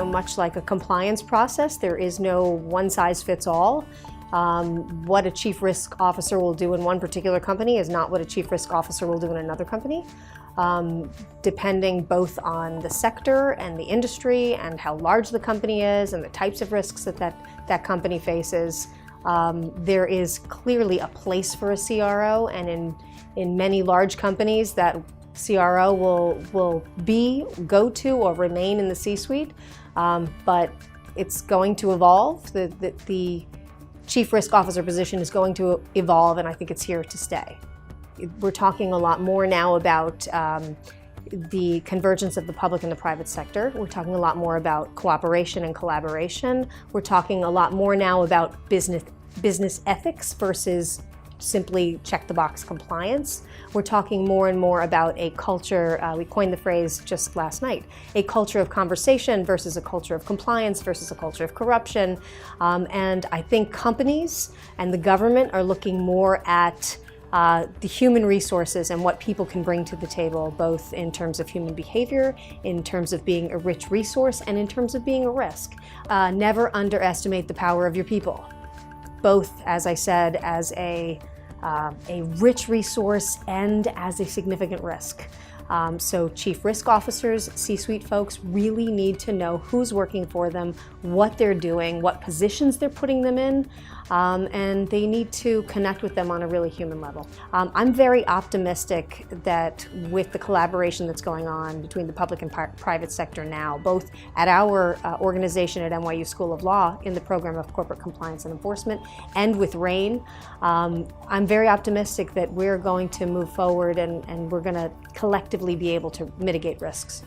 much like a compliance process, there is no one-size-fits-all. What a chief risk officer will do in one particular company is not what a chief risk officer will do in another company. Depending both on the sector and the industry and how large the company is and the types of risks that company faces, there is clearly a place for a CRO, and in many large companies that CRO will go to or remain in the C-suite, but it's going to evolve. The chief risk officer position is going to evolve, and I think it's here to stay. We're talking a lot more now about the convergence of the public and the private sector. We're talking a lot more about cooperation and collaboration. We're talking a lot more now about business ethics versus simply check-the-box compliance. We're talking more and more about a culture, we coined the phrase just last night, a culture of conversation versus a culture of compliance versus a culture of corruption. And I think companies and the government are looking more at the human resources and what people can bring to the table, both in terms of human behavior, in terms of being a rich resource, and in terms of being a risk. Never underestimate the power of your people, both, as I said, as a rich resource and as a significant risk. So chief risk officers, C-suite folks really need to know who's working for them, what they're doing, what positions they're putting them in, and they need to connect with them on a really human level. I'm very optimistic that with the collaboration that's going on between the public and private sector now, both at our organization at NYU School of Law in the program of corporate compliance and enforcement, and with RANE, I'm very optimistic that we're going to move forward and we're going to collectively be able to mitigate risks.